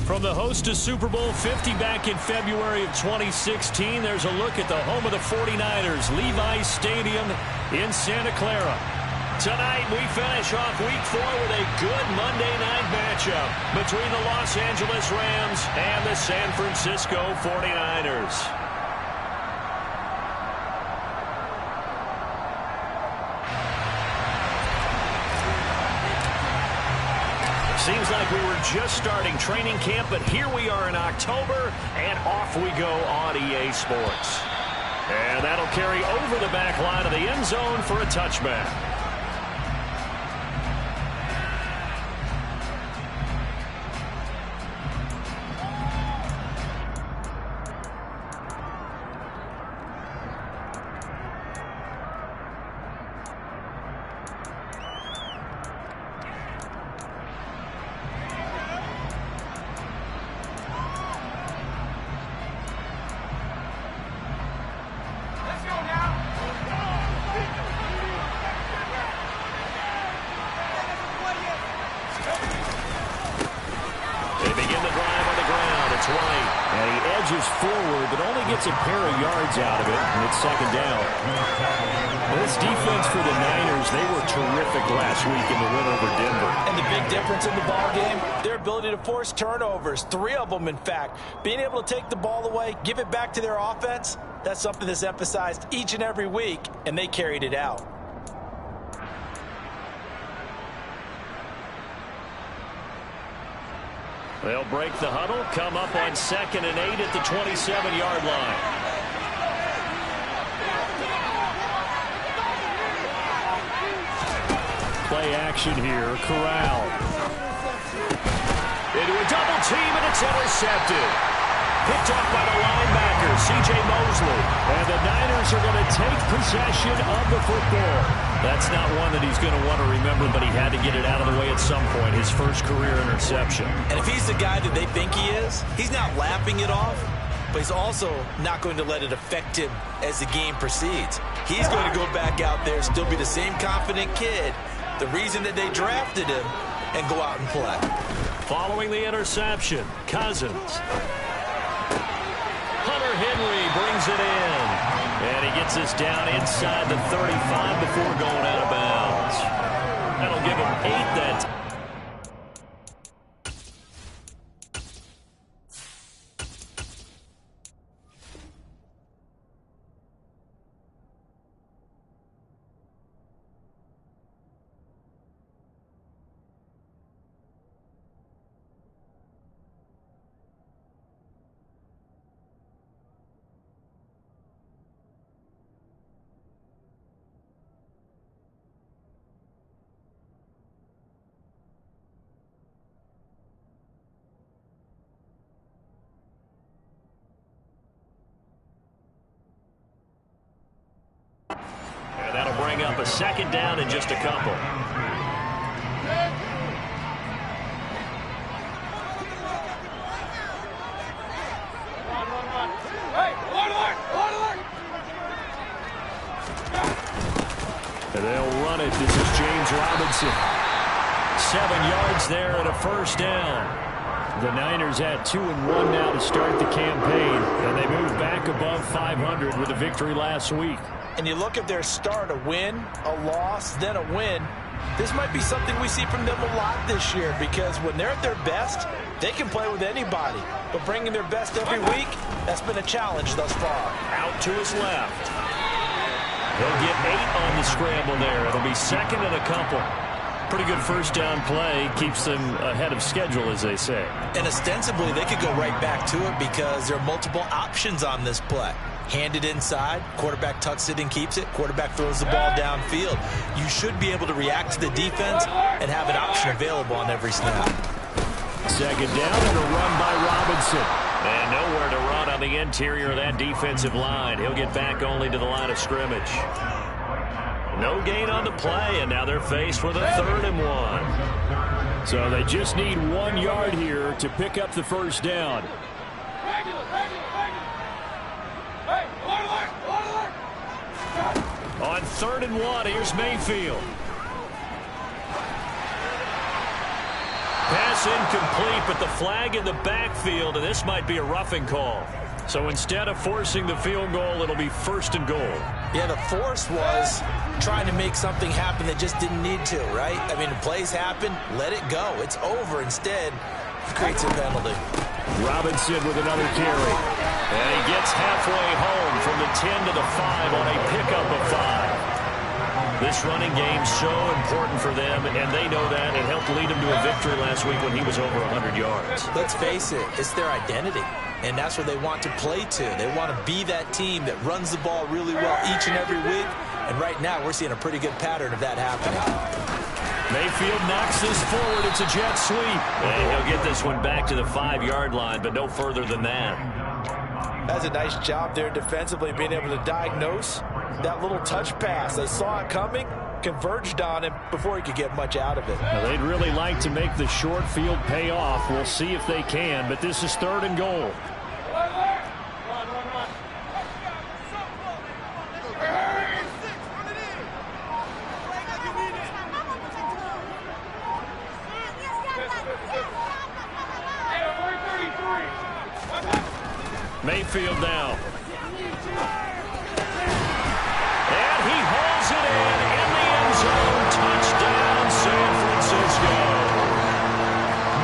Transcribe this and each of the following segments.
From the host to Super Bowl 50 back in February of 2016, there's a look at the home of the 49ers, Levi's Stadium in Santa Clara. Tonight, we finish off Week 4 with a good Monday night matchup between the Los Angeles Rams and the San Francisco 49ers. Seems like we were just starting training camp, but here we are in October, and off we go on EA Sports. And that'll carry over the back line of the end zone for a touchback. Forward, but only gets a pair of yards out of it, and it's second down. Well, this defense for the Niners, they were terrific last week in the win over Denver. And the big difference in the ball game, their ability to force turnovers, 3 of them, in fact. Being able to take the ball away, give it back to their offense, that's something that's emphasized each and every week, and they carried it out. They'll break the huddle, come up on 2nd and 8 at the 27-yard line. Play action here, Corral. Into a double team, and it's intercepted. Picked off by the linebacker, C.J. Mosley. And the Niners are going to take possession of the football. That's not one that he's going to want to remember, but he had to get it out of the way at some point, his first career interception. And if he's the guy that they think he is, he's not laughing it off, but he's also not going to let it affect him as the game proceeds. He's going to go back out there, still be the same confident kid, the reason that they drafted him, and go out and play. Following the interception, Cousins. Hunter Henry brings it in. And he gets us down inside the 35 before going out of bounds. That'll give him 8 that time. That'll bring up a 2nd down in just a couple. And they'll run it. This is James Robinson. 7 yards there and a first down. The Niners at 2-1 now to start the campaign, and they move back above 500 with a victory last week. And you look at their start, a win, a loss, then a win. This might be something we see from them a lot this year, because when they're at their best, they can play with anybody. But bringing their best every week, that's been a challenge thus far. Out to his left. He'll get 8 on the scramble there. It'll be 2nd and a couple. Pretty good first down play. Keeps them ahead of schedule, as they say. And ostensibly, they could go right back to it because there are multiple options on this play. Hand it inside, quarterback tucks it and keeps it, quarterback throws the ball downfield. You should be able to react to the defense and have an option available on every snap. 2nd down and a run by Robinson. And nowhere to run on the interior of that defensive line. He'll get back only to the line of scrimmage. No gain on the play, and now they're faced with a 3rd and 1. So they just need 1 yard here to pick up the first down. On 3rd and 1, here's Mayfield. Pass incomplete, but the flag in the backfield, and this might be a roughing call. So instead of forcing the field goal, it'll be 1st and goal. Yeah, the force was trying to make something happen that just didn't need to, right? I mean, plays happen, let it go. It's over. Instead, it creates a penalty. Robinson with another carry. And he gets halfway home from the 10 to the 5 on a pickup of 5. This running game's so important for them, and they know that. It helped lead them to a victory last week when he was over 100 yards. Let's face it, it's their identity, and that's what they want to play to. They want to be that team that runs the ball really well each and every week, and right now we're seeing a pretty good pattern of that happening. Mayfield knocks this forward. It's a jet sweep. And he'll get this one back to the 5-yard line, but no further than that. That's a nice job there defensively, being able to diagnose that little touch pass. They saw it coming, converged on him before he could get much out of it. Now, they'd really like to make the short field pay off. We'll see if they can, but this is 3rd and goal. Mayfield now. And he hauls it in the end zone. Touchdown, San Francisco.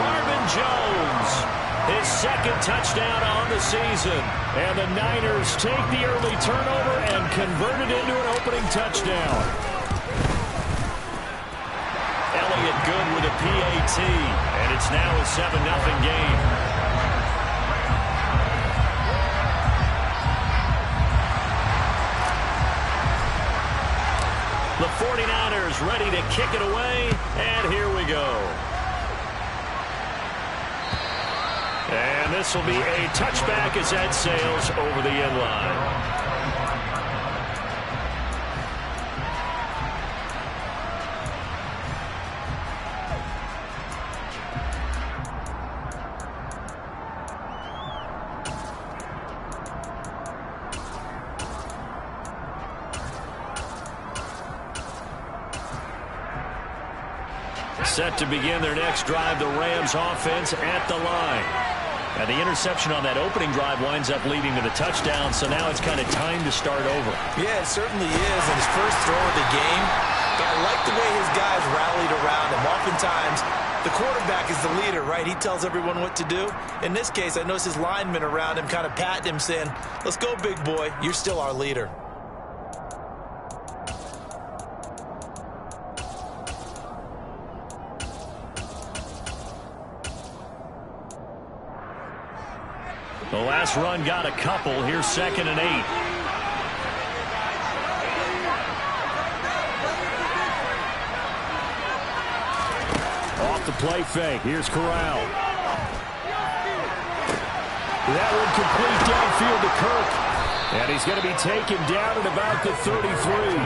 Marvin Jones, his 2nd touchdown on the season. And the Niners take the early turnover and convert it into an opening touchdown. Elliott good with a PAT. And it's now a 7-0 game. The 49ers ready to kick it away, and here we go. And this will be a touchback as that sails over the end line. Set to begin their next drive, the Rams offense at the line. And the interception on that opening drive winds up leading to the touchdown, so now it's kind of time to start over. Yeah, it certainly is. And his first throw of the game, but I like the way his guys rallied around him. Oftentimes, the quarterback is the leader, right? He tells everyone what to do. In this case, I noticed his linemen around him kind of patting him, saying, "Let's go, big boy. You're still our leader." The last run got a couple. Here's 2nd and 8. Off the play fake. Here's Corral. That one complete downfield to Kirk. And he's going to be taken down at about the 33.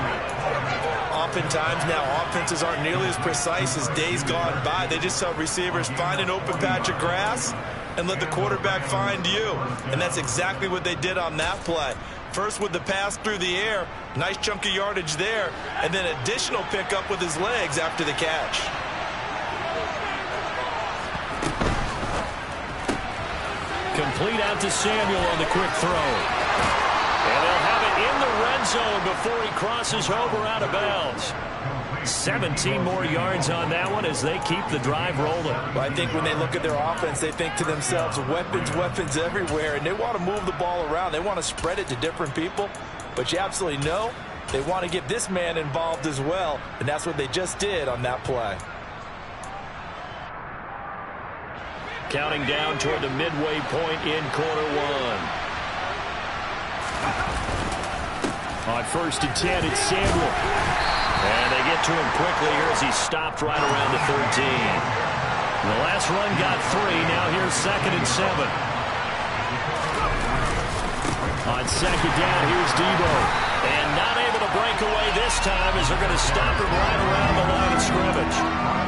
Oftentimes now, offenses aren't nearly as precise as days gone by. They just tell receivers, find an open patch of grass and let the quarterback find you. And that's exactly what they did on that play. First with the pass through the air, nice chunk of yardage there, and then additional pickup with his legs after the catch. Complete out to Samuel on the quick throw. And they'll have it in the red zone before he crosses over out of bounds. 17 more yards on that one as they keep the drive rolling. Well, I think when they look at their offense, they think to themselves, weapons everywhere, and they want to move the ball around. They want to spread it to different people, but you absolutely know they want to get this man involved as well, and that's what they just did on that play. Counting down toward the midway point in quarter one. On 1st and 10, it's Samuel. And they get to him quickly here as he stopped right around the 13. The last run got 3. Now here's 2nd and 7. On 2nd down, here's Debo. And not able to break away this time as they're going to stop him right around the line of scrimmage.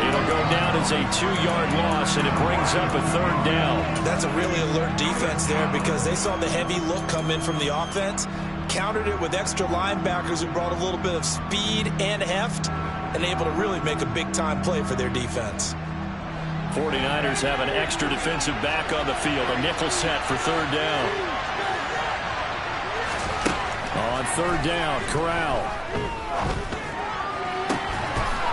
It'll go down as a 2-yard loss, and it brings up a 3rd down. That's a really alert defense there because they saw the heavy look come in from the offense, countered it with extra linebackers who brought a little bit of speed and heft, and able to really make a big-time play for their defense. 49ers have an extra defensive back on the field. A nickel set for third down. On third down, Corral.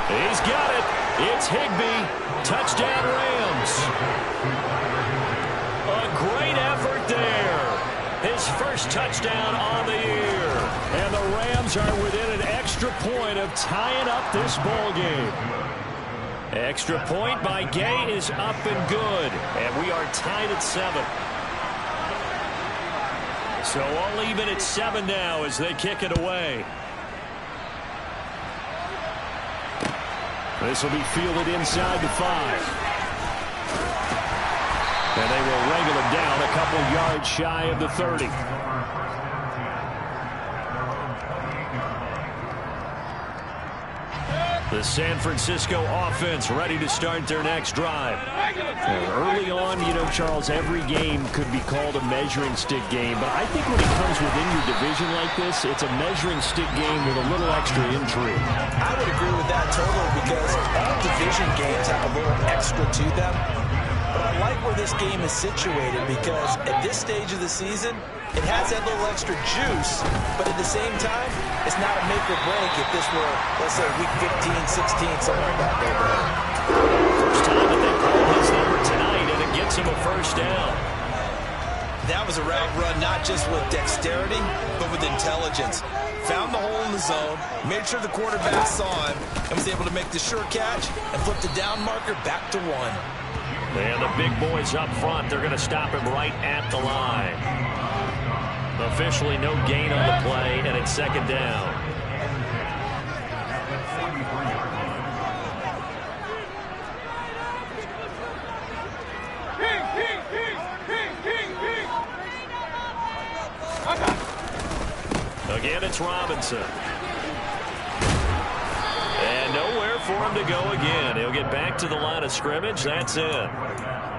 He's got it. It's Higbee. Touchdown, Rams. A great effort there. His first touchdown on the year. And the Rams are within an extra point of tying up this ball game. Extra point by Gay is up and good. And we are tied at 7. So all even at 7 now as they kick it away. This will be fielded inside the 5. And they will wrangle him down a couple yards shy of the 30. The San Francisco offense ready to start their next drive. Early on, Charles, every game could be called a measuring stick game. But I think when it comes within your division like this, it's a measuring stick game with a little extra intrigue. I would agree with that totally because all division games have a little extra to them. But I like where this game is situated because at this stage of the season, it has that little extra juice, but at the same time, it's not a make or break if this were, let's say, week 15, 16, something like that. First time that they called his number tonight, and it gets him a first down. That was a route run not just with dexterity, but with intelligence. Found the hole in the zone, made sure the quarterback saw him, and was able to make the sure catch and flip the down marker back to 1. And the big boys up front, they're going to stop him right at the line. Officially no gain on the play, and it's second down. Again, it's Robinson. And nowhere for him to go again. He'll get back to the line of scrimmage. That's it.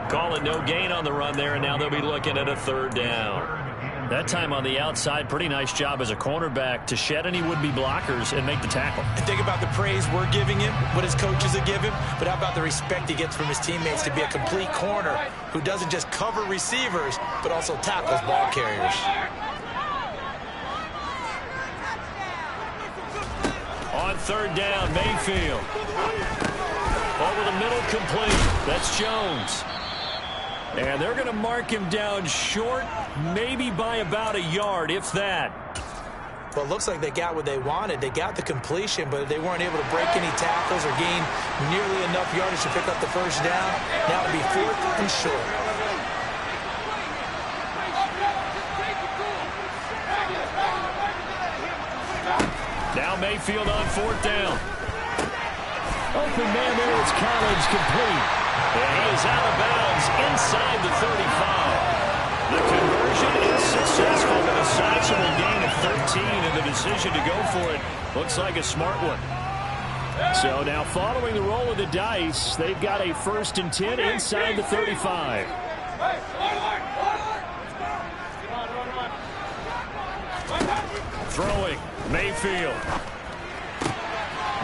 Call it no gain on the run there, and now they'll be looking at a third down. That time on the outside, pretty nice job as a cornerback to shed any would-be blockers and make the tackle. And think about the praise we're giving him, what his coaches have given him, but how about the respect he gets from his teammates to be a complete corner who doesn't just cover receivers, but also tackles ball carriers. On third down, Mayfield. Over the middle, complete. That's Jones. And they're going to mark him down short, maybe by about a yard, if that. Well, it looks like they got what they wanted. They got the completion, but they weren't able to break any tackles or gain nearly enough yardage to pick up the first down. Now it'll be 4th and short. Now Mayfield on 4th down. Open man there, it's Collins, complete. And he is out of bounds inside the 35. The conversion is successful with a sizable gain of 13, and the decision to go for it looks like a smart one. So now following the roll of the dice, they've got a 1st and 10 inside the 35. Throwing, Mayfield.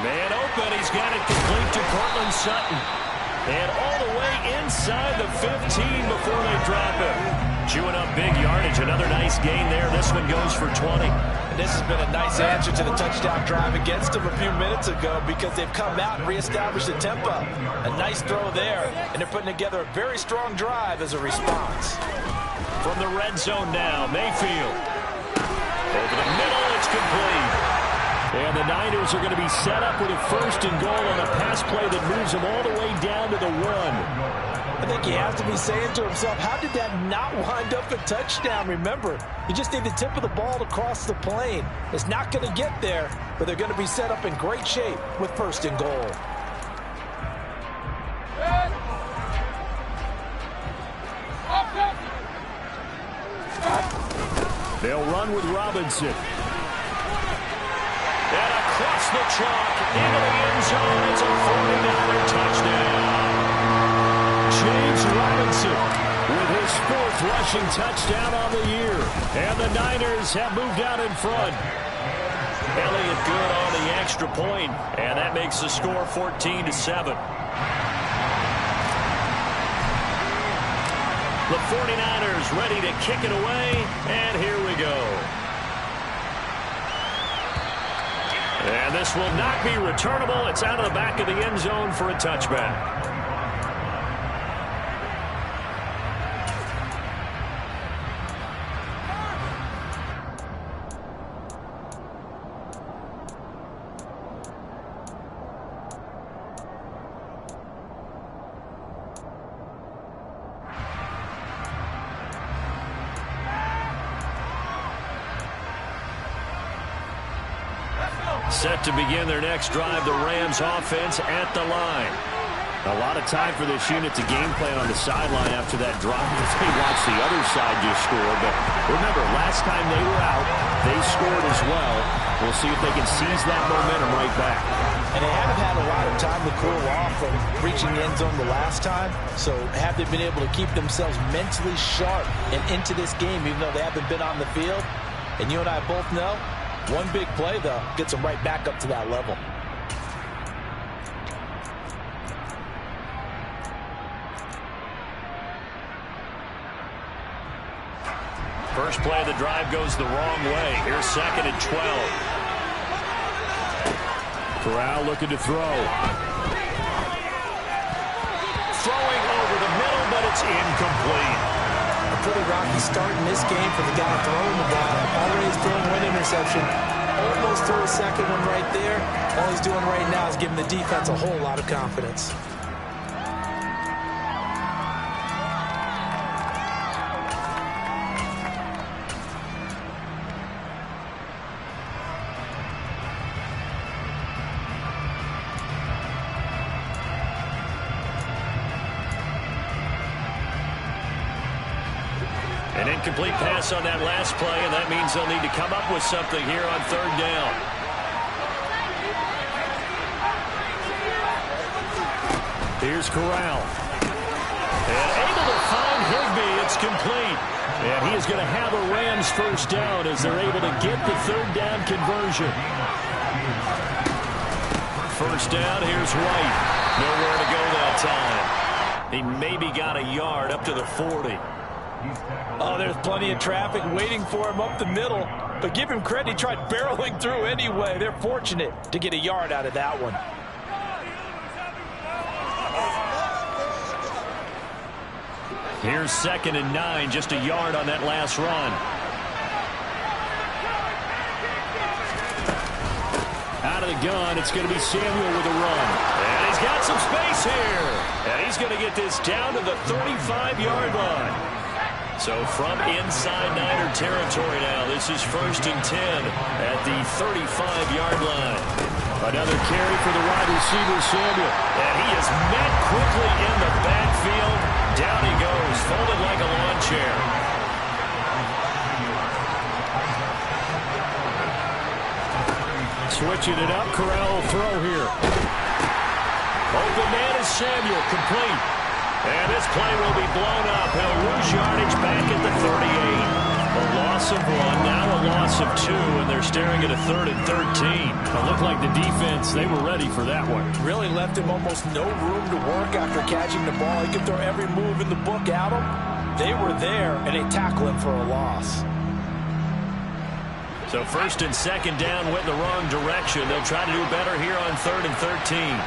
Man open, he's got it complete to Cortland Sutton. And all the way inside the 15 before they drop him. Chewing up big yardage. Another nice gain there. This one goes for 20. And this has been a nice answer to the touchdown drive against them a few minutes ago because they've come out and reestablished the tempo. A nice throw there. And they're putting together a very strong drive as a response. From the red zone now, Mayfield. Over the middle, it's complete. And the Niners are going to be set up with a 1st and goal on a pass play that moves them all the way down to the 1. I think he has to be saying to himself, how did that not wind up a touchdown? Remember, you just need the tip of the ball to cross the plane. It's not going to get there, but they're going to be set up in great shape with 1st and goal. They'll run with Robinson. And across the chalk into the end zone. It's a 49er touchdown. James Robinson with his 4th rushing touchdown on the year. And the Niners have moved out in front. Elliott good on the extra point, and that makes the score 14-7. The 49ers ready to kick it away, and here we go. And this will not be returnable. It's out of the back of the end zone for a touchback. Set to begin their next drive, the Rams offense at the line. A lot of time for this unit to game plan on the sideline after that drop. They watch the other side just score. But remember, last time they were out, they scored as well. We'll see if they can seize that momentum right back. And they haven't had a lot of time to cool off from reaching the end zone the last time. So have they been able to keep themselves mentally sharp and into this game, even though they haven't been on the field? And you and I both know, one big play, though, gets them right back up to that level. First play of the drive goes the wrong way. Here's 2nd and 12. Corral looking to throw. Throwing over the middle, but it's incomplete. A pretty rocky start in this game for the guy throwing the ball. Already he's throwing one interception. Almost threw a second one right there. All he's doing right now is giving the defense a whole lot of confidence. An incomplete pass on that last play, and that means they'll need to come up with something here on 3rd down. Here's Corral. And able to find Higbee. It's complete. And he is going to have a Rams first down as they're able to get the 3rd down conversion. First down, here's White. Nowhere to go that time. He maybe got a yard up to the 40. Oh, there's plenty of traffic waiting for him up the middle. But give him credit, he tried barreling through anyway. They're fortunate to get a yard out of that one. Here's 2nd and 9, just a yard on that last run. Out of the gun, it's going to be Samuel with a run. And he's got some space here. And he's going to get this down to the 35-yard line. So from inside Niner territory now, this is 1st and 10 at the 35-yard line. Another carry for the wide receiver, Samuel. And he is met quickly in the backfield. Down he goes, folded like a lawn chair. Switching it up, Corral will throw here. Open man is Samuel, complete. And this play will be blown up. He'll lose yardage back at the 38. A loss of 1, now a loss of 2, and they're staring at a 3rd and 13. It looked like the defense, they were ready for that one. Really left him almost no room to work after catching the ball. He could throw every move in the book at him. They were there, and they tackle him for a loss. So 1st and 2nd down went in the wrong direction. They'll try to do better here on 3rd and 13.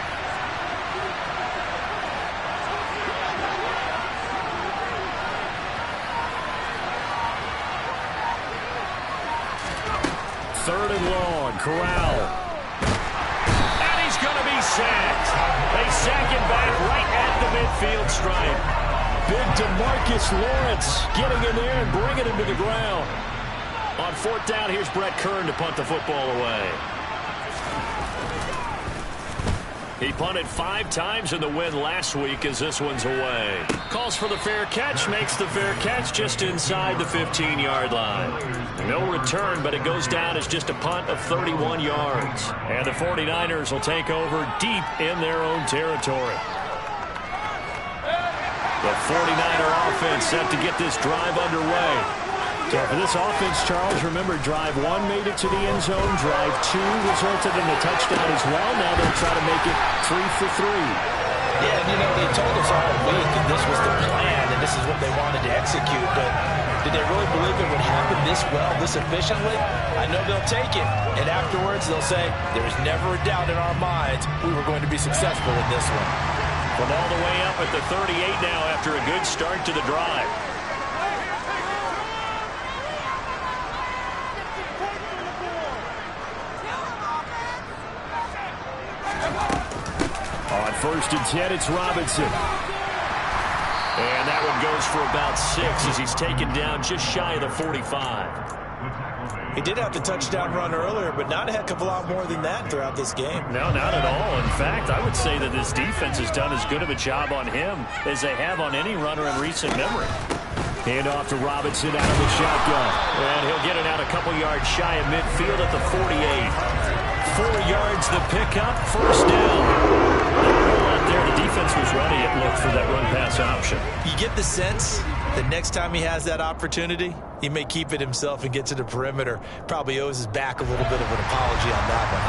Third and long, Corral. And he's going to be sacked. They sack him back right at the midfield stripe. Big DeMarcus Lawrence getting in there and bringing him to the ground. On 4th down, here's Brett Kern to punt the football away. He punted 5 times in the win last week as this one's away. Calls for the fair catch, makes the fair catch just inside the 15-yard line. No return, but it goes down as just a punt of 31 yards. And the 49ers will take over deep in their own territory. The 49er offense set to get this drive underway. So for this offense, Charles, remember, drive 1 made it to the end zone. Drive 2 resulted in a touchdown as well. Now they'll try to make it 3 for 3. Yeah, and they told us all week that this was the plan and this is what they wanted to execute, but did they really believe it would happen this well, this efficiently? I know they'll take it, and afterwards they'll say, there's never a doubt in our minds we were going to be successful in this one. From all the way up at the 38 now after a good start to the drive. On 1st and 10, it's Robinson. And that one goes for about 6 as he's taken down just shy of the 45. He did have the touchdown run earlier, but not a heck of a lot more than that throughout this game. No, not at all. In fact, I would say that this defense has done as good of a job on him as they have on any runner in recent memory. Hand off to Robinson out of the shotgun. And he'll get it out a couple yards shy of midfield at the 48. 4 yards the pickup, first down. Out there, the defense was ready, it looked, for that run-pass option. You get the sense that next time he has that opportunity, he may keep it himself and get to the perimeter. Probably owes his back a little bit of an apology on that one,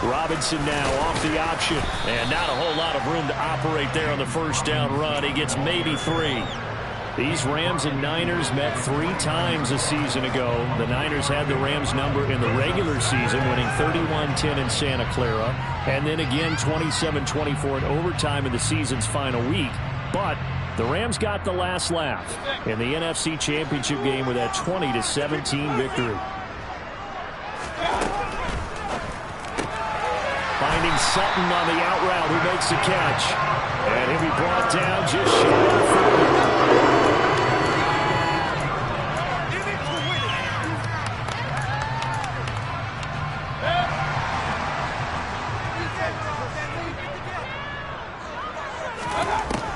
huh? Robinson now off the option. And not a whole lot of room to operate there on the first down run. He gets maybe 3. These Rams and Niners met 3 times a season ago. The Niners had the Rams number in the regular season, winning 31-10 in Santa Clara, and then again 27-24 in overtime in the season's final week. But the Rams got the last laugh in the NFC Championship game with that 20-17 victory. Finding Sutton on the out route, who makes the catch. And he'll be brought down just short of 40.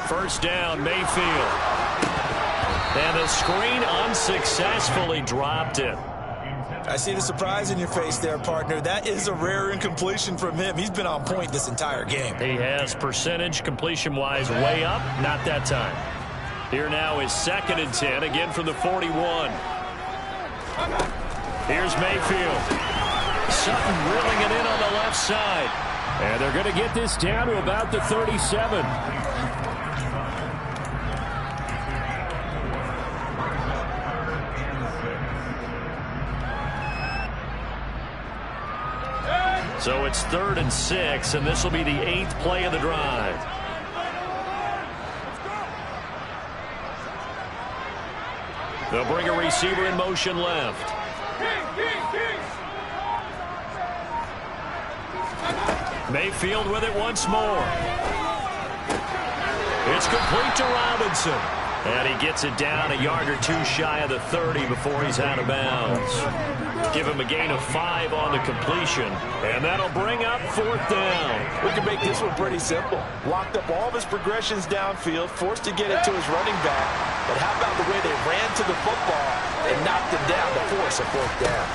First down, Mayfield. And the screen unsuccessfully dropped it. I see the surprise in your face there, partner. That is a rare incompletion from him. He's been on point this entire game. He has percentage completion-wise way up. Not that time. Here now is 2nd and 10, again from the 41. Here's Mayfield. Sutton reeling it in on the left side. And they're going to get this down to about the 37. So it's 3rd and 6, and this will be the 8th play of the drive. They'll bring a receiver in motion left. Mayfield with it once more. It's complete to Robinson. And he gets it down a yard or 2 shy of the 30 before he's out of bounds. Give him a gain of 5 on the completion. And that'll bring up 4th down. We can make this one pretty simple. Locked up all of his progressions downfield, forced to get it to his running back. But how about the way they ran to the football and knocked him down to force a 4th down?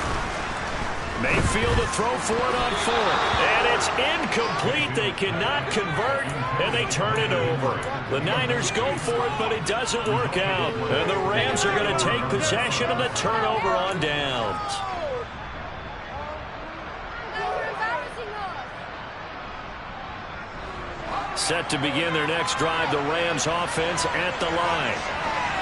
Mayfield to throw for it on 4th. And it's incomplete. They cannot convert, and they turn it over. The Niners go for it, but it doesn't work out. And the Rams are going to take possession of the turnover on downs. Set to begin their next drive, the Rams offense at the line.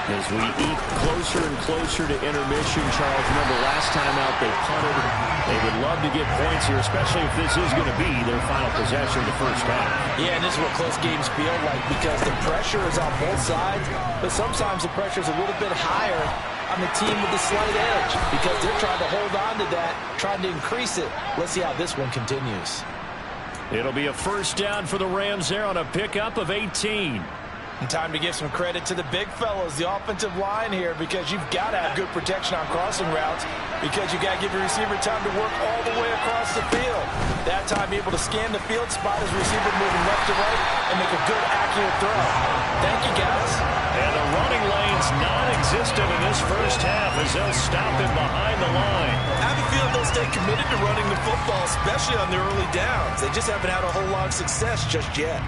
As we eat closer and closer to intermission, Charles, remember last time out they punted. They would love to get points here, especially if this is going to be their final possession of the first half. Yeah, and this is what close games feel like because the pressure is on both sides, but sometimes the pressure is a little bit higher on the team with the slight edge because they're trying to hold on to that, trying to increase it. Let's see how this one continues. It'll be a first down for the Rams there on a pickup of 18. And time to give some credit to the big fellows, the offensive line here, because you've got to have good protection on crossing routes because you got to give your receiver time to work all the way across the field. That time able to scan the field, spot his receiver moving left to right, and make a good, accurate throw. Thank you, guys. And the running lane's non-existent in this first half as they'll stop him behind the line. I have a feeling they'll stay committed to running the football, especially on the early downs. They just haven't had a whole lot of success just yet.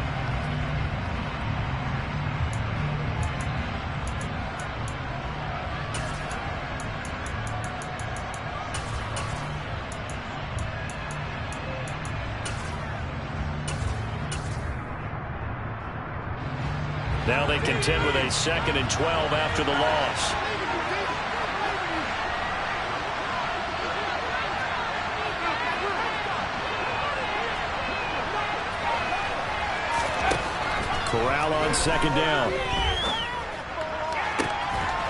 Now they contend with a 2nd and 12 after the loss. Corral on 2nd down.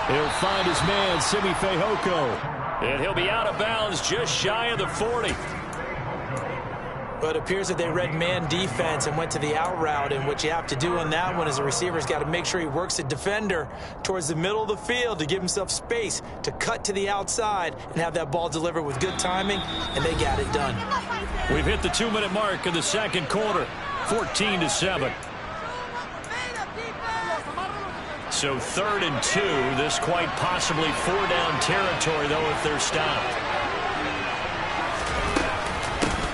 He'll find his man, Simi Fehoko. And he'll be out of bounds just shy of the 40. But it appears that they read man defense and went to the out route. And what you have to do on that one is the receiver's got to make sure he works the defender towards the middle of the field to give himself space to cut to the outside and have that ball delivered with good timing, and they got it done. We've hit the 2-minute mark of the 2nd quarter, 14-7. So 3rd and 2. This quite possibly 4-down territory, though, if they're stopped.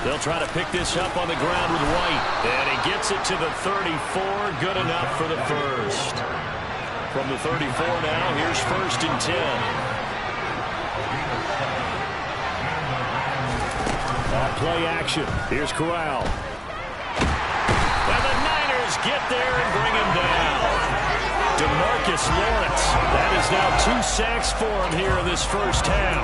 They'll try to pick this up on the ground with White. And he gets it to the 34. Good enough for the first. From the 34 now, here's 1st and 10. Play action. Here's Corral. And the Niners get there and bring him down. DeMarcus Lawrence. That is now 2 sacks for him here in this first half.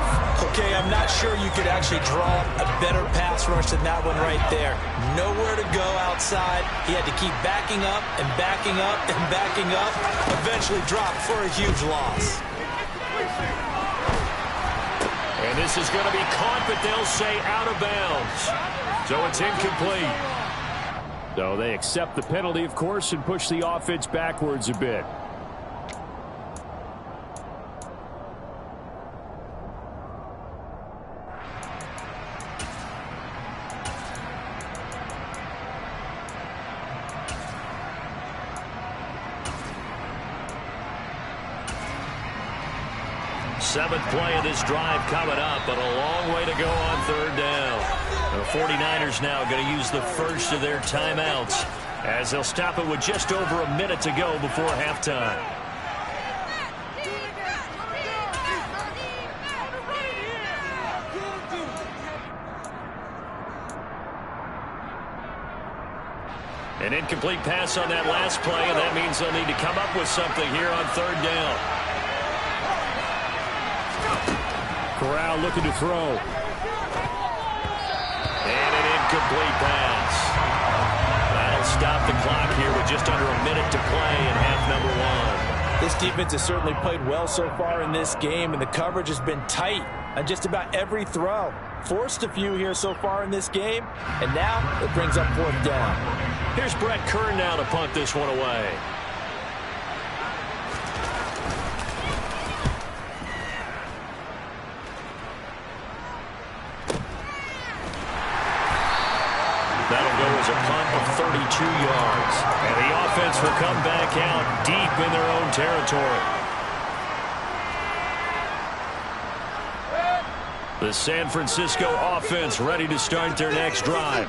Okay, I'm not sure you could actually draw a better pass rush than that one right there. Nowhere to go outside. He had to keep backing up and backing up and backing up. Eventually dropped for a huge loss. And this is going to be caught, but they'll say out of bounds. So it's incomplete. So they accept the penalty, of course, and push the offense backwards a bit. Seventh play of this drive coming up, but a long way to go on 3rd down. The 49ers now going to use the first of their timeouts as they'll stop it with just over a minute to go before halftime. An incomplete pass on that last play, and that means they'll need to come up with something here on 3rd down. Corral looking to throw. And an incomplete pass. That'll stop the clock here with just under a minute to play in half number 1. This defense has certainly played well so far in this game, and the coverage has been tight on just about every throw. Forced a few here so far in this game, and now it brings up 4th down. Here's Brett Kern now to punt this one away. That'll go as a punt of 32 yards. And the offense will come back out deep in their own territory. The San Francisco offense ready to start their next drive.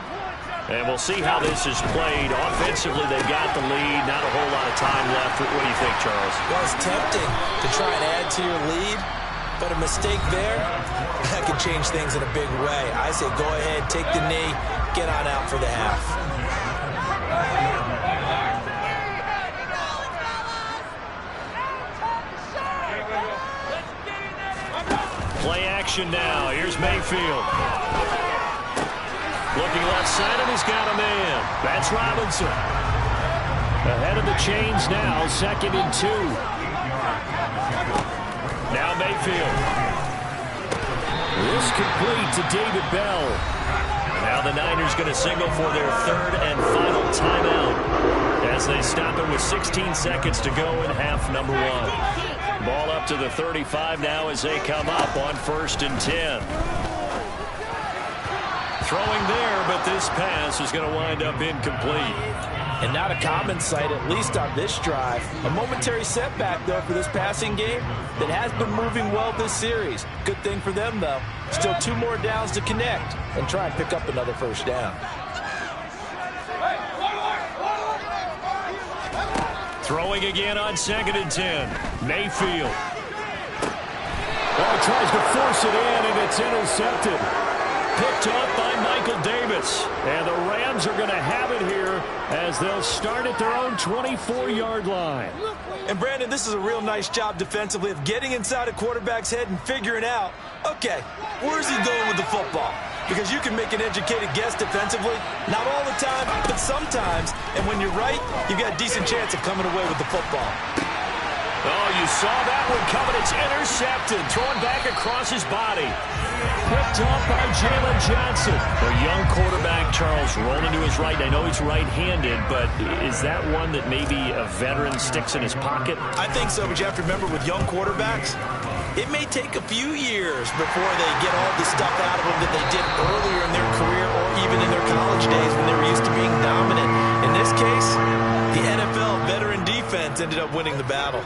And we'll see how this is played. Offensively, they've got the lead. Not a whole lot of time left. What do you think, Charles? Well, it's tempting to try and add to your lead, but a mistake there, that can change things in a big way. I say go ahead, take the knee, get on out for the half. Play action now. Here's Mayfield. Looking left side, and he's got a man. That's Robinson. Ahead of the chains now, 2nd and 2. Now Mayfield. This complete to David Bell. Now the Niners going to signal for their 3rd and final timeout as they stop it with 16 seconds to go in half number 1. Ball up to the 35 now as they come up on 1st and 10. Throwing there, but this pass is going to wind up incomplete. And not a common sight, at least on this drive. A momentary setback, though, for this passing game that has been moving well this series. Good thing for them, though. Still 2 more downs to connect and try and pick up another 1st down. Throwing again on 2nd and 10. Mayfield. Oh, tries to force it in, and it's intercepted. Picked off by Mike Uncle Davis. And the Rams are going to have it here as they'll start at their own 24-yard line. And, Brandon, this is a real nice job defensively of getting inside a quarterback's head and figuring out, okay, where's he going with the football? Because you can make an educated guess defensively. Not all the time, but sometimes. And when you're right, you've got a decent chance of coming away with the football. Oh, you saw that one coming. It's intercepted. Thrown back across his body. Picked up by Jalen Johnson. The young quarterback, Charles, rolling to his right. I know he's right-handed, but is that one that maybe a veteran sticks in his pocket? I think so, but you have to remember with young quarterbacks, it may take a few years before they get all the stuff out of them that they did earlier in their career or even in their college days when they were used to being dominant. In this case, the NFL veteran defense ended up winning the battle.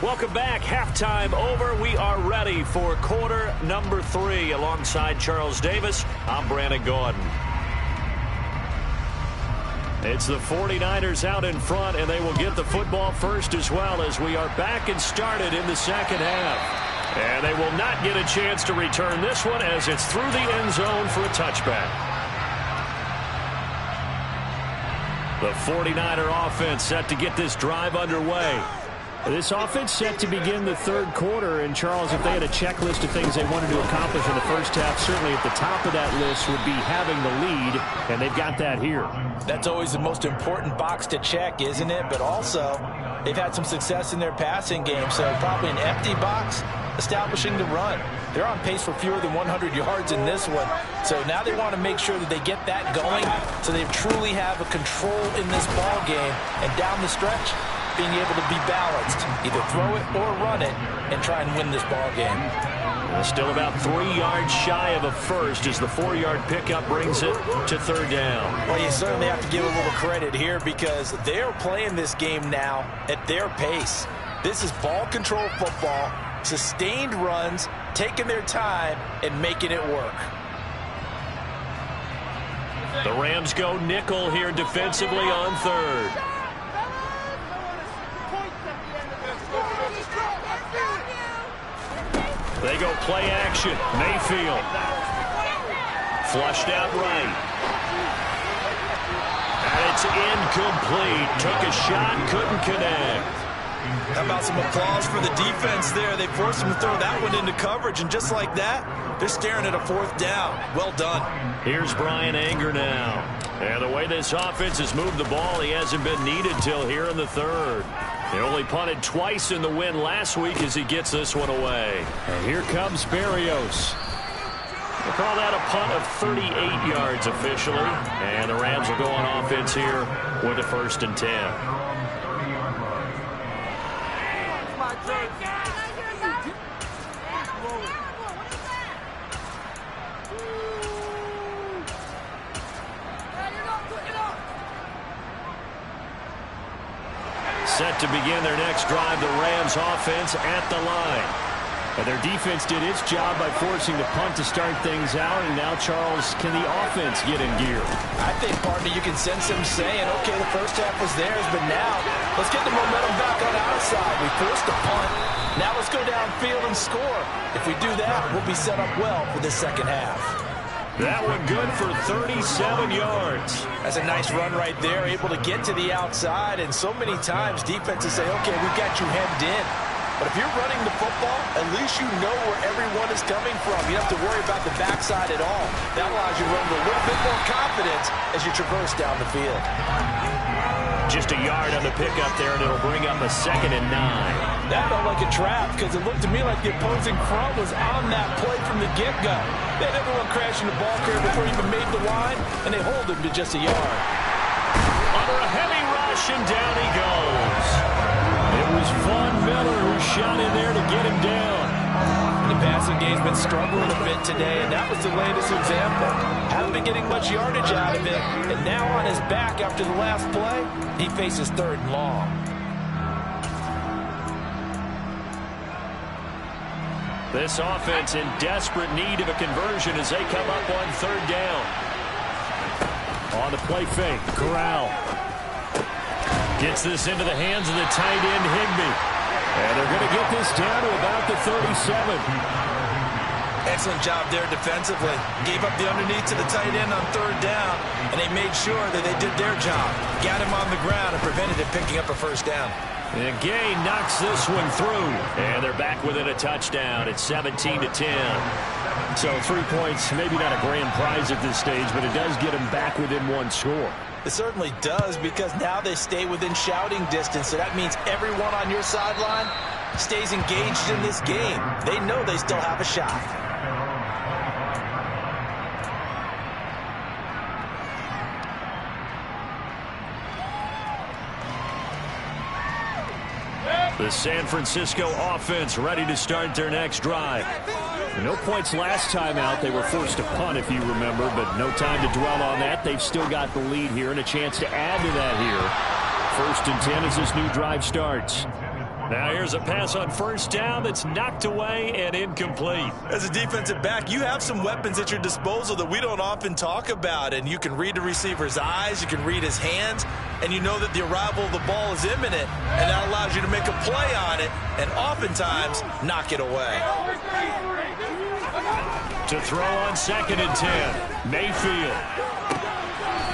Welcome back. Halftime over. We are ready for quarter number 3. Alongside Charles Davis, I'm Brandon Gordon. It's the 49ers out in front, and they will get the football first as well as we are back and started in the second half. And they will not get a chance to return this one as it's through the end zone for a touchback. The 49er offense set to get this drive underway. This offense set to begin the third quarter, and Charles, if they had a checklist of things they wanted to accomplish in the first half, certainly at the top of that list would be having the lead, and they've got that here. That's always the most important box to check, isn't it? But also, they've had some success in their passing game, so probably an empty box establishing the run. They're on pace for fewer than 100 yards in this one, so now they want to make sure that they get that going so they truly have a control in this ball game, and down the stretch, being able to be balanced, either throw it or run it, and try and win this ball game. Still about 3 yards shy of a first as the 4-yard pickup brings it to third down. Well, you certainly have to give a little credit here because they're playing this game now at their pace. This is ball control football, sustained runs, taking their time, and making it work. The Rams go nickel here defensively on third. They go play action. Mayfield. Flushed out right. And it's incomplete. Took a shot, couldn't connect. How about some applause for the defense there? They forced him to throw that one into coverage, and just like that, they're staring at a fourth down. Well done. Here's Brian Anger now. And the way this offense has moved the ball, he hasn't been needed till here in the third. He only punted twice in the win last week as he gets this one away. And here comes Berrios. We'll call that a punt of 38 yards officially. And the Rams will go on offense here with a 1st and 10. Set to begin their next drive, the Rams offense at the line. And their defense did its job by forcing the punt to start things out. And now, Charles, can the offense get in gear? I think, partner, you can sense them saying, okay, the first half was theirs, but now let's get the momentum back on our side. We forced a punt. Now let's go downfield and score. If we do that, we'll be set up well for the second half. That one good for 37 yards. That's a nice run right there, able to get to the outside. And so many times defenses say, okay, we've got you hemmed in. But if you're running the football, at least you know where everyone is coming from. You don't have to worry about the backside at all. That allows you to run with a little bit more confidence as you traverse down the field. Just a yard on the pickup there, and it'll bring up a 2nd and 9. That felt like a trap because it looked to me like the opposing front was on that play from the get-go. They had everyone crashing the ball carrier before he even made the line, and they hold him to just a yard. Under a heavy rush, and down he goes. It was Von Miller who shot in there to get him down. And the pass passing game's been struggling a bit today, and that was the latest example. Haven't been getting much yardage out of it, and now on his back after the last play, he faces 3rd and long. This offense in desperate need of a conversion as they come up on 3rd down. On the play fake, Corral gets this into the hands of the tight end, Higbee. And they're going to get this down to about the 37. Excellent job there defensively. Gave up the underneath to the tight end on 3rd down, and they made sure that they did their job. Got him on the ground and prevented him picking up a 1st down. And Gay knocks this one through. And they're back within a touchdown. It's 17-10. So 3 points, maybe not a grand prize at this stage, but it does get them back within 1 score. It certainly does, because now they stay within shouting distance, so that means everyone on your sideline stays engaged in this game. They know they still have a shot. The San Francisco offense ready to start their next drive. No points last time out. They were forced to punt, if you remember, but no time to dwell on that. They've still got the lead here and a chance to add to that here. 1st and 10 as this new drive starts. Now here's a pass on 1st down that's knocked away and incomplete. As a defensive back, you have some weapons at your disposal that we don't often talk about, and you can read the receiver's eyes, you can read his hands, and you know that the arrival of the ball is imminent, and that allows you to make a play on it and oftentimes knock it away. To throw on 2nd and 10. Mayfield.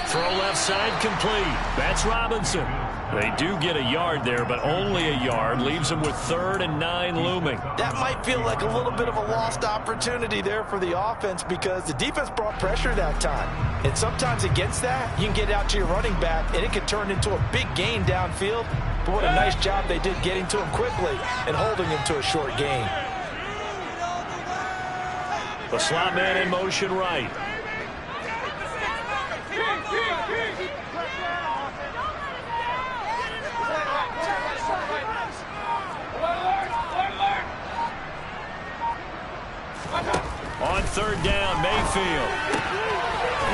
Throw left side complete. That's Robinson. They do get a yard there, but only a yard. Leaves them with 3rd and 9 looming. That might feel like a little bit of a lost opportunity there for the offense, because the defense brought pressure that time. And sometimes against that, you can get out to your running back, and it can turn into a big gain downfield. But what a nice job they did getting to him quickly and holding him to a short gain. The slot man in motion right. On 3rd down, Mayfield.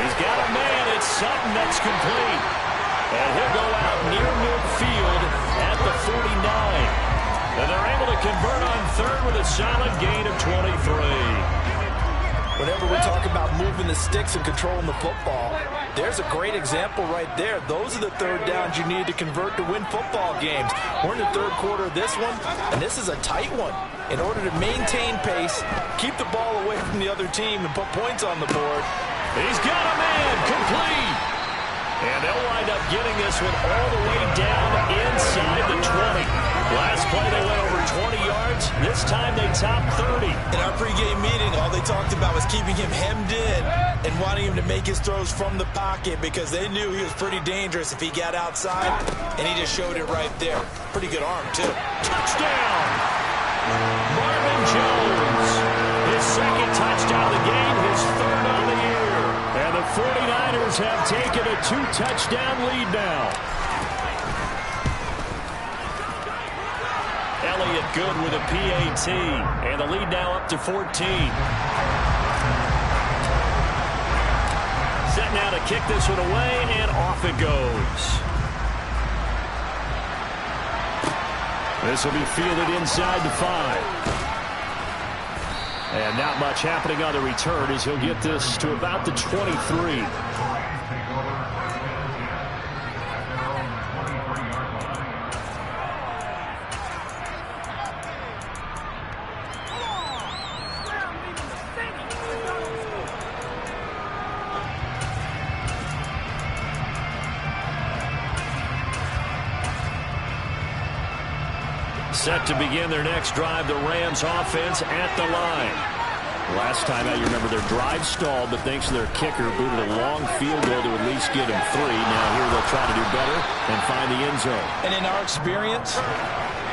He's got a man. It's Sutton that's complete. And he'll go out near midfield at the 49. And they're able to convert on 3rd with a solid gain of 23. Whenever we talk about moving the sticks and controlling the football, there's a great example right there. Those are the 3rd downs you need to convert to win football games. We're in the 3rd quarter of this one, and this is a tight one. In order to maintain pace, keep the ball away from the other team, and put points on the board. He's got a man, complete. And they'll wind up getting this one all the way down inside the 20. Last play they went over 20 yards. This time they topped 30. In our pregame meeting, all they talked about was keeping him hemmed in and wanting him to make his throws from the pocket, because they knew he was pretty dangerous if he got outside, and he just showed it right there. Pretty good arm, too. Touchdown! Marvin Jones. His 2nd touchdown of the game, his 3rd on the year. And the 49ers have taken a 2-touchdown lead now. Elliott good with a PAT. And the lead now up to 14. Set now to kick this one away, and off it goes. This will be fielded inside the 5. And not much happening on the return as he'll get this to about the 23. Set to begin their next drive, the Rams offense at the line. Last time out, you remember their drive stalled, but thanks to their kicker, booted a long field goal to at least get him 3. Now here they'll try to do better and find the end zone. And in our experience,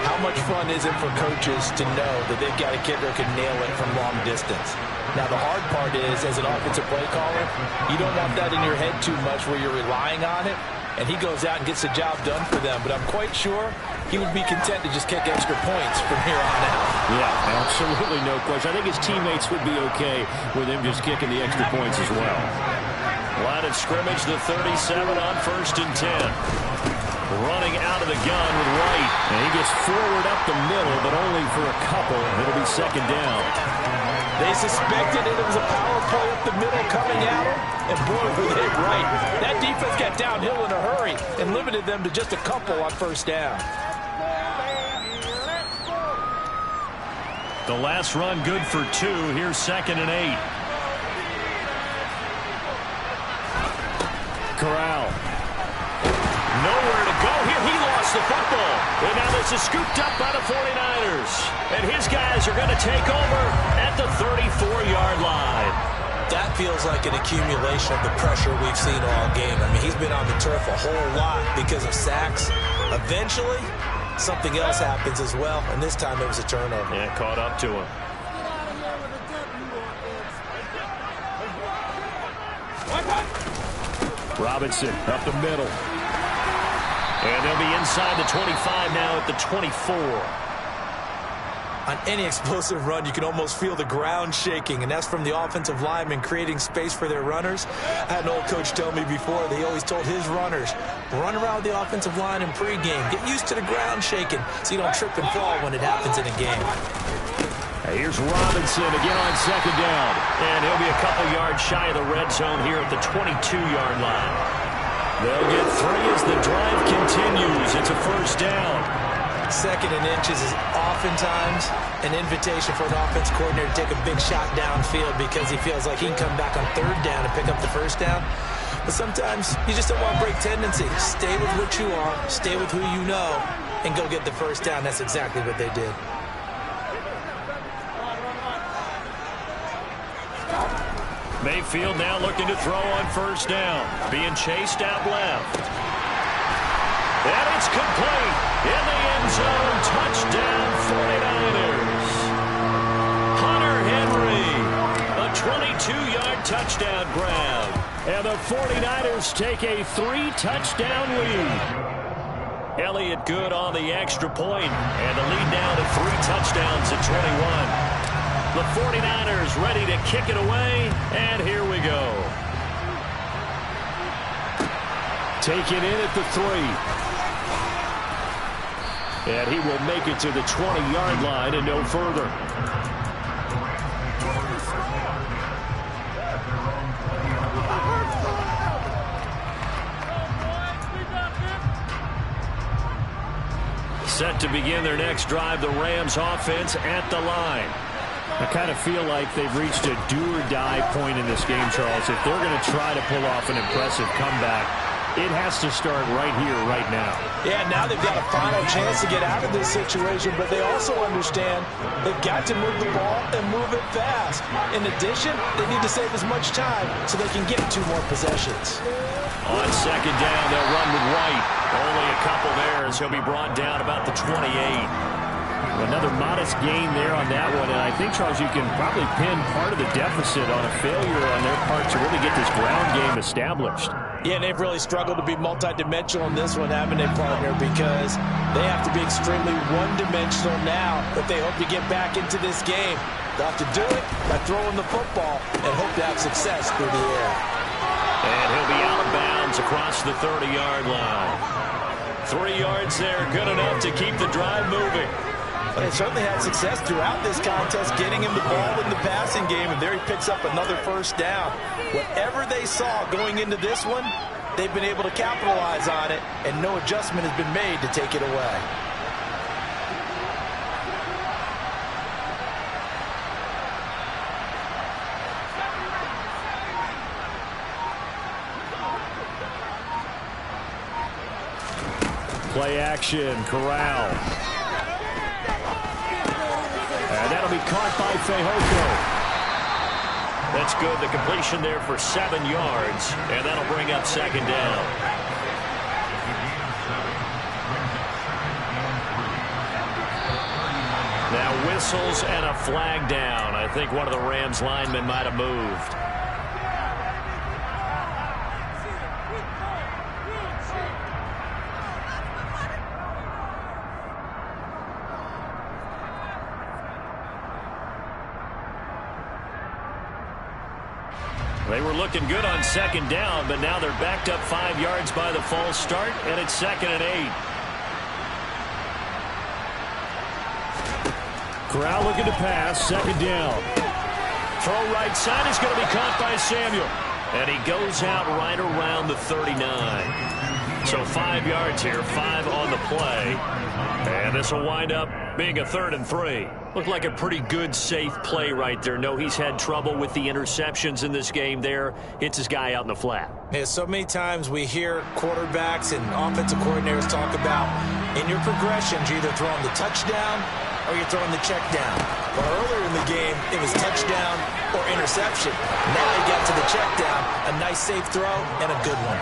how much fun is it for coaches to know that they've got a kicker who can nail it from long distance? Now, the hard part is, as an offensive play caller, you don't want that in your head too much where you're relying on it. and he goes out and gets the job done for them. But I'm quite sure he would be content to just kick extra points from here on out. Yeah, absolutely no question. I think his teammates would be okay with him just kicking the extra points as well. Line of scrimmage, the 37 on 1st and 10. Running out of the gun with White. And he gets forward up the middle, but only for a couple. It'll be 2nd down. They suspected it was a power play up the middle coming at him, and boy, were they right. That defense got downhill in a hurry and limited them to just a couple on 1st down. The last run good for 2. Here's 2nd and 8. Corral. Nowhere to go here. He lost the football. And now this is scooped up by the 49ers. And his guys are going to take over at the 34-yard line. That feels like an accumulation of the pressure we've seen all game. I mean, he's been on the turf a whole lot because of sacks. Eventually, something else happens as well, and this time it was a turnover. Yeah, caught up to him. Robinson up the middle. And they'll be inside the 25 now at the 24. On any explosive run, you can almost feel the ground shaking, and that's from the offensive linemen creating space for their runners. I had an old coach tell me before, that he always told his runners, run around the offensive line in pregame. Get used to the ground shaking so you don't trip and fall when it happens in a game. Here's Robinson again on 2nd down. And he'll be a couple yards shy of the red zone here at the 22-yard line. They'll get 3 as the drive continues. It's a 1st down. 2nd and inches is oftentimes an invitation for an offense coordinator to take a big shot downfield because he feels like he can come back on 3rd down and pick up the 1st down. But sometimes you just don't want to break tendencies. Stay with what you are, stay with who you know, and go get the 1st down. That's exactly what they did. Mayfield now looking to throw on 1st down. Being chased out left. And it's complete. In the end zone. Touchdown 49ers. Hunter Henry. A 22-yard touchdown grab. And the 49ers take a 3-touchdown lead. Elliott good on the extra point. And the lead now to 3 touchdowns at 21. The 49ers ready to kick it away, and here we go. Taken in at the 3. And he will make it to the 20-yard line and no further. Set to begin their next drive, the Rams offense at the line. I kind of feel like they've reached a do-or-die point in this game, Charles. If they're going to try to pull off an impressive comeback, it has to start right here, right now. Yeah, now they've got a final chance to get out of this situation, but they also understand they've got to move the ball and move it fast. In addition, they need to save as much time so they can get 2 more possessions. On 2nd down, they'll run with White. Only a couple there as he'll be brought down about the 28. Another modest gain there on that one, and I think, Charles, you can probably pin part of the deficit on a failure on their part to really get this ground game established. Yeah, and they've really struggled to be multidimensional in this one, haven't they, partner, because they have to be extremely one-dimensional now if they hope to get back into this game. They'll have to do it by throwing the football and hope to have success through the air. And he'll be out of bounds across the 30-yard line. 3 yards there, good enough to keep the drive moving. They certainly had success throughout this contest, getting him the ball in the passing game, and there he picks up another 1st down. Whatever they saw going into this one, they've been able to capitalize on it, and no adjustment has been made to take it away. Play action, Corral. And that'll be caught by Fehoko. That's good. The completion there for 7 yards, and that'll bring up 2nd down. Now whistles and a flag down. I think one of the Rams linemen might have moved. They were looking good on second down, but now they're backed up 5 yards by the false start, and it's 2nd and 8. Corral looking to pass, 2nd down. Throw right side is going to be caught by Samuel. And he goes out right around the 39. So 5 yards here, 5 on the play. And this will wind up being a 3rd and 3. Looked like a pretty good, safe play right there. No, he's had trouble with the interceptions in this game there. Hits his guy out in the flat. Yeah, so many times we hear quarterbacks and offensive coordinators talk about in your progressions, you're either throwing the touchdown or you're throwing the check down. But earlier in the game, it was touchdown or interception. Now he got to the check down, a nice safe throw, and a good one.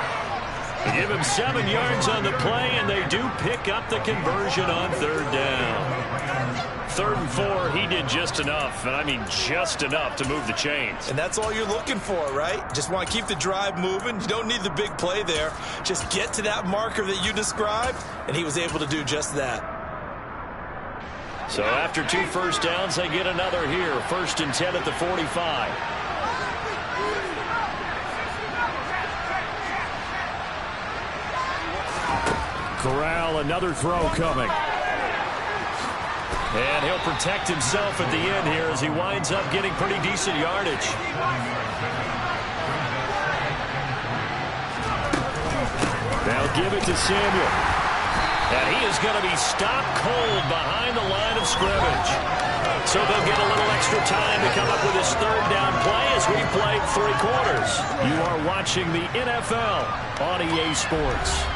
They give him 7 yards on the play, and they do pick up the conversion on 3rd down. 3rd and 4, he did just enough, and I mean just enough to move the chains. And that's all you're looking for, right? Just want to keep the drive moving. You don't need the big play there. Just get to that marker that you described, and he was able to do just that. So after 2 first downs, they get another here. 1st and 10 at the 45. Corral, another throw coming. And he'll protect himself at the end here as he winds up getting pretty decent yardage. They'll give it to Samuel. And he is going to be stopped cold behind the line of scrimmage. So they'll get a little extra time to come up with his 3rd down play as we played 3 quarters. You are watching the NFL on EA Sports.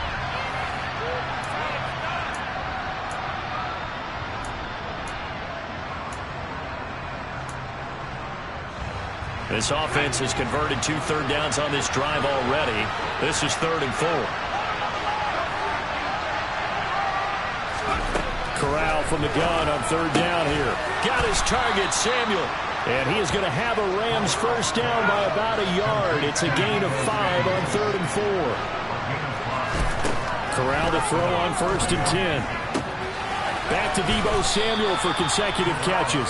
This offense has converted 2 third downs on this drive already. This is 3rd and 4. Corral from the gun on 3rd down here. Got his target, Samuel. And he is going to have a Rams 1st down by about a yard. It's a gain of 5 on 3rd and 4. Corral to throw on 1st and 10. Back to Deebo Samuel for consecutive catches.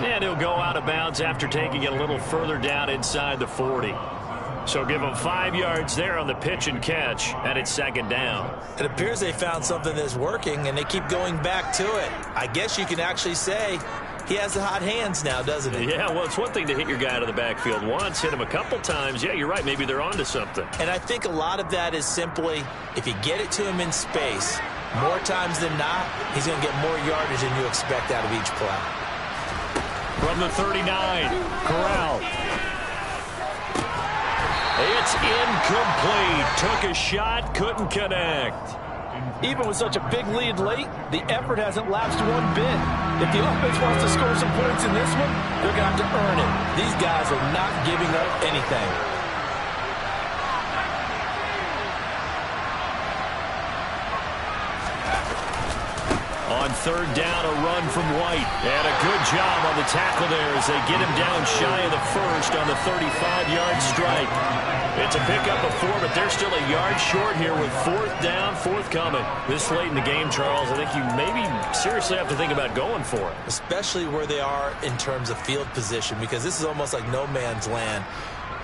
And he'll go out of bounds after taking it a little further down inside the 40. So give him 5 yards there on the pitch and catch, and it's 2nd down. It appears they found something that's working, and they keep going back to it. I guess you can actually say he has the hot hands now, doesn't he? Yeah, well, it's one thing to hit your guy out of the backfield once, hit him a couple times. Yeah, you're right. Maybe they're onto something. And I think a lot of that is simply if you get it to him in space, more times than not, he's going to get more yardage than you expect out of each play. From the 39, Corral. It's incomplete. Took a shot, couldn't connect. Even with such a big lead late, the effort hasn't lapsed one bit. If the offense wants to score some points in this one, they're going to have to earn it. These guys are not giving up anything. On 3rd down, a run from White. And a good job on the tackle there as they get him down shy of the 1st on the 35-yard strike. It's a pickup of 4, but they're still a yard short here with 4th down, forthcoming. This late in the game, Charles, I think you maybe seriously have to think about going for it. Especially where they are in terms of field position, because this is almost like no man's land.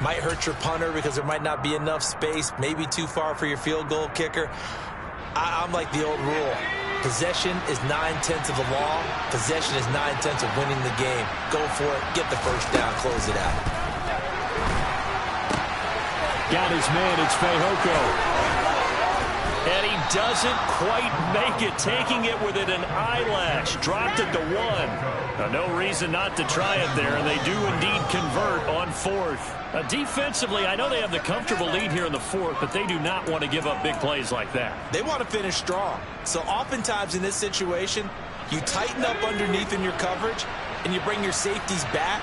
Might hurt your punter because there might not be enough space, maybe too far for your field goal kicker. I'm like the old rule. Possession is 9/10 of the law. Possession is 9/10 of winning the game. Go for it. Get the 1st down. Close it out. Got his man. It's Fehoko. And he doesn't quite make it, taking it within an eyelash. Dropped it to 1. Now, no reason not to try it there, and they do indeed convert on 4th. Defensively, I know they have the comfortable lead here in the 4th, but they do not want to give up big plays like that. They want to finish strong. So oftentimes in this situation, you tighten up underneath in your coverage, and you bring your safeties back.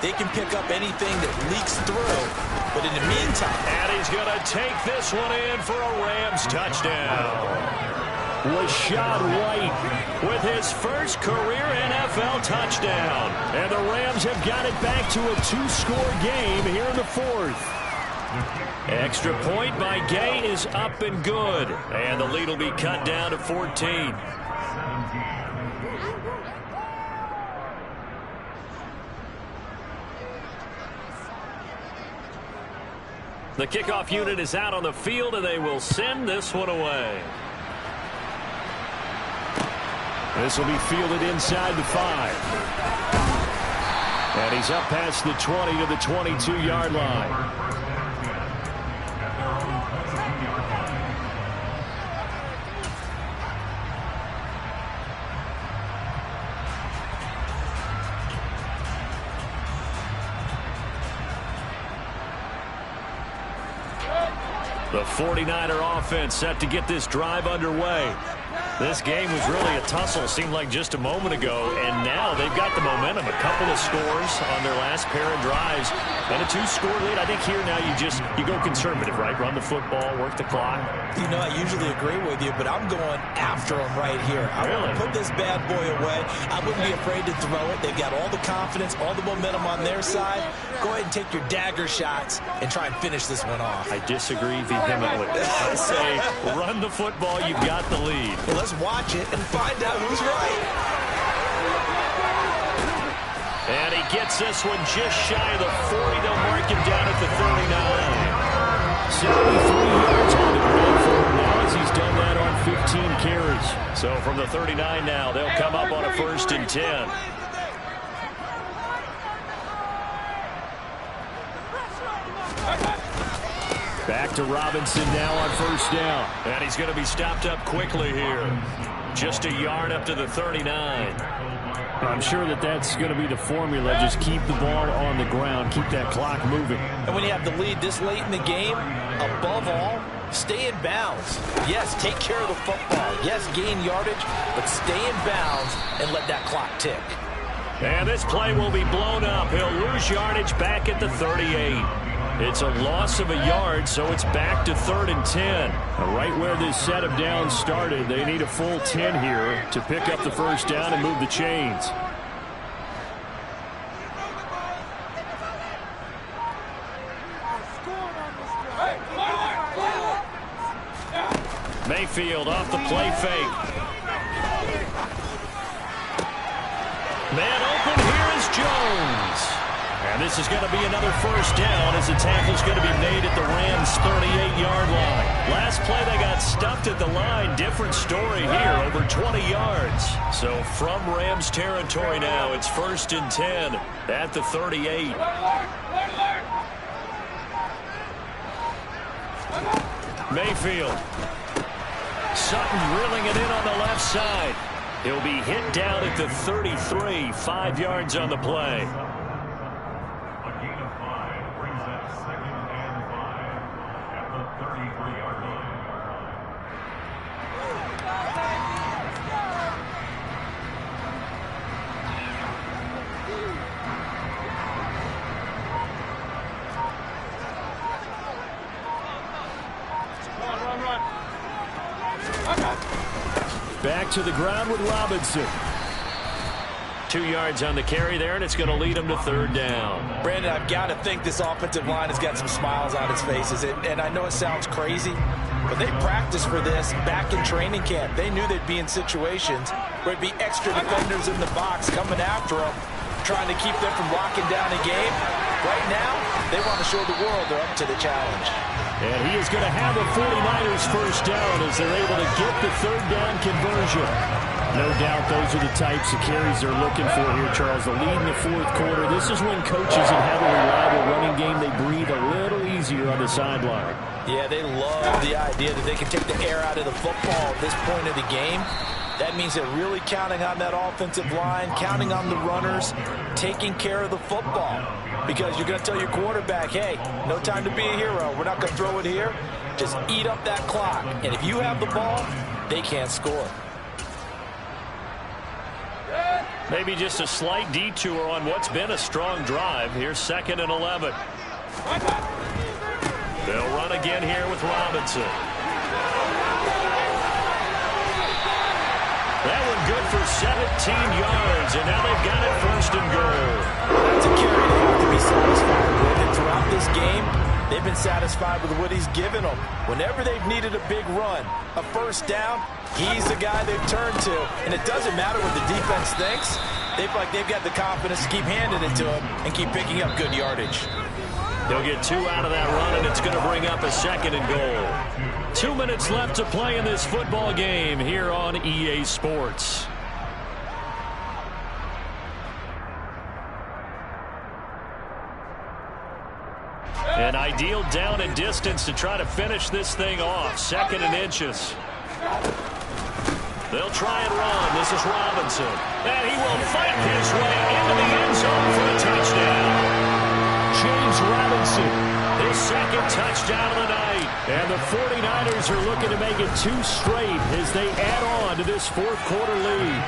They can pick up anything that leaks through. But in the meantime... And he's going to take this one in for a Rams touchdown. Rashad White with his first career NFL touchdown. And the Rams have got it back to a 2-score game here in the 4th. Extra point by Gay is up and good. And the lead will be cut down to 14. The kickoff unit is out on the field, and they will send this one away. This will be fielded inside the 5. And he's up past the 20 to the 22-yard line. The 49er offense set to get this drive underway. This game was really a tussle, seemed like just a moment ago, and now they've got the momentum. A couple of scores on their last pair of drives, and a 2-score lead. I think here now you go conservative, right? Run the football, work the clock. You know, I usually agree with you, but I'm going after them right here. I want to put this bad boy away. I wouldn't be afraid to throw it. They've got all the confidence, all the momentum on their side. Go ahead and take your dagger shots and try and finish this one off. I disagree vehemently. I say run the football. You've got the lead. Well, let's watch it and find out who's right. And he gets this one just shy of the 40. They'll mark him down at the 39. 73 yards on the ground for him now as he's done that on 15 carries. So from the 39 now, they'll come up on a 1st and 10. Back to Robinson now on 1st down. And he's going to be stopped up quickly here. Just a yard up to the 39. I'm sure that's going to be the formula. Just keep the ball on the ground. Keep that clock moving. And when you have the lead this late in the game, above all, stay in bounds. Yes, take care of the football. Yes, gain yardage, but stay in bounds and let that clock tick. And this play will be blown up. He'll lose yardage back at the 38. It's a loss of a yard, so it's back to 3rd and 10. Right where this set of downs started, they need a full 10 here to pick up the 1st down and move the chains. Mayfield off the play fake. Man open, here is Jones. And this is going to be another 1st down as the tackle's going to be made at the Rams' 38-yard line. Last play they got stuffed at the line. Different story here, over 20 yards. So from Rams territory now, it's 1st and 10 at the 38. Mayfield. Sutton drilling it in on the left side. He'll be hit down at the 33, 5 yards on the play. Back to the ground with Robinson. 2 yards on the carry there, and it's going to lead him to 3rd down. Brandon, I've got to think this offensive line has got some smiles on its faces. And I know it sounds crazy, but they practiced for this back in training camp. They knew they'd be in situations where it'd be extra defenders in the box coming after them, trying to keep them from locking down a game. Right now, they want to show the world they're up to the challenge. And he is going to have the 49ers 1st down as they're able to get the 3rd down conversion. No doubt those are the types of carries they're looking for here, Charles. The lead in the 4th quarter. This is when coaches that have a reliable running game, they breathe a little easier on the sideline. Yeah, they love the idea that they can take the air out of the football at this point of the game. That means they're really counting on that offensive line, counting on the runners, taking care of the football. Because you're going to tell your quarterback, hey, no time to be a hero. We're not going to throw it here. Just eat up that clock. And if you have the ball, they can't score. Maybe just a slight detour on what's been a strong drive. Here's 2nd and 11. They'll run again here with Robinson. That one good for 17 yards, and now they've got it 1st and goal. That's a carry they have to be satisfied with. And throughout this game, they've been satisfied with what he's given them. Whenever they've needed a big run, a 1st down, he's the guy they've turned to. And it doesn't matter what the defense thinks. They've got the confidence to keep handing it to him and keep picking up good yardage. He'll get 2 out of that run, and it's going to bring up a 2nd and goal. 2 minutes left to play in this football game here on EA Sports. An ideal down and distance to try to finish this thing off. 2nd and inches. They'll try and run. This is Robinson. And he will fight his way into the end zone for a touchdown. James Robinson, his 2nd touchdown of the night. And the 49ers are looking to make it 2 straight as they add on to this 4th quarter lead.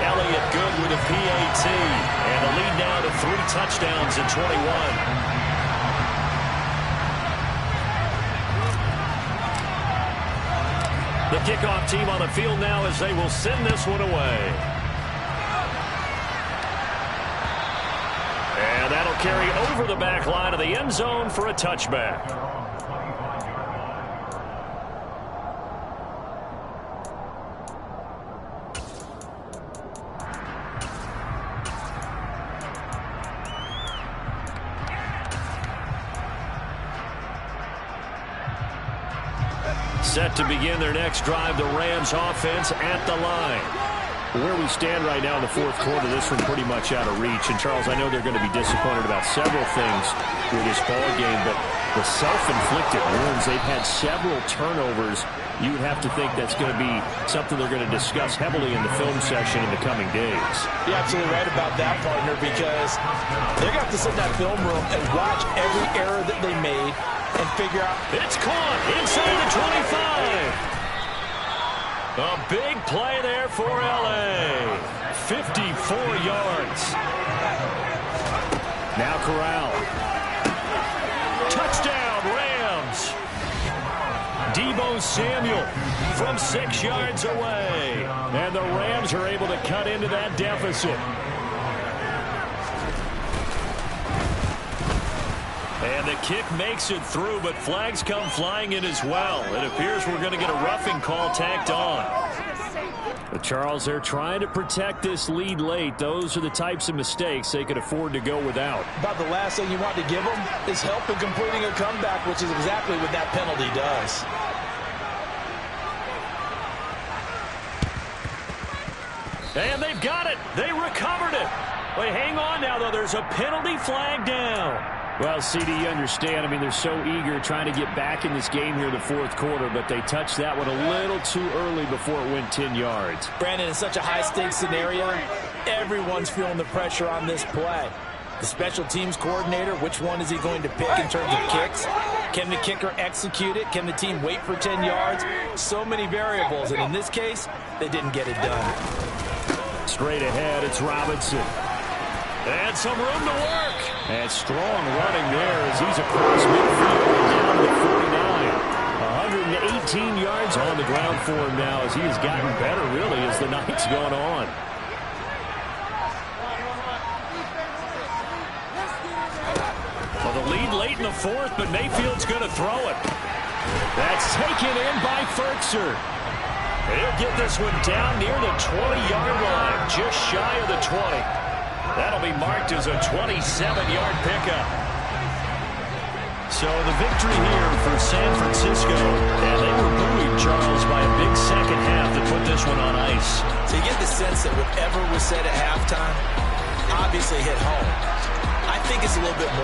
Elliott good with a PAT. And the lead now to 3 touchdowns in 21. The kickoff team on the field now as they will send this one away. And that'll carry over the back line of the end zone for a touchback. Set to begin their next drive, the Rams offense at the line. Where we stand right now in the 4th quarter, this one pretty much out of reach. And, Charles, I know they're going to be disappointed about several things with this ball game, but the self-inflicted wounds, they've had several turnovers. You would have to think that's going to be something they're going to discuss heavily in the film session in the coming days. You're absolutely right about that, partner, because they're going to have to sit in that film room and watch every error that they made and figure out. It's caught inside the 25. A big play there for L.A. 54 yards. Now Corral. Touchdown, Rams. Deebo Samuel from 6 yards away. And the Rams are able to cut into that deficit. And the kick makes it through, but flags come flying in as well. It appears we're going to get a roughing call tacked on. But Charles, they're trying to protect this lead late. Those are the types of mistakes they could afford to go without. About the last thing you want to give them is help in completing a comeback, which is exactly what that penalty does. And they've got it. They recovered it. Wait, hang on now, though. There's a penalty flag down. Well, CD, you understand. I mean, they're so eager trying to get back in this game here in the 4th quarter, but they touched that one a little too early before it went 10 yards. Brandon, in such a high-stakes scenario, everyone's feeling the pressure on this play. The special teams coordinator, which one is he going to pick in terms of kicks? Can the kicker execute it? Can the team wait for 10 yards? So many variables, and in this case, they didn't get it done. Straight ahead, it's Robinson. And some room to work. And strong running there as he's across midfield and down to the 49. 118 yards on the ground for him now as he has gotten better, really, as the night's gone on. Well, the lead late in the 4th, but Mayfield's going to throw it. That's taken in by Ferkser. He'll get this one down near the 20-yard line, just shy of the 20. That'll be marked as a 27-yard pickup. So the victory here for San Francisco. And they were buoyed, Charles, by a big second half that put this one on ice. So you get the sense that whatever was said at halftime obviously hit home. I think it's a little bit more.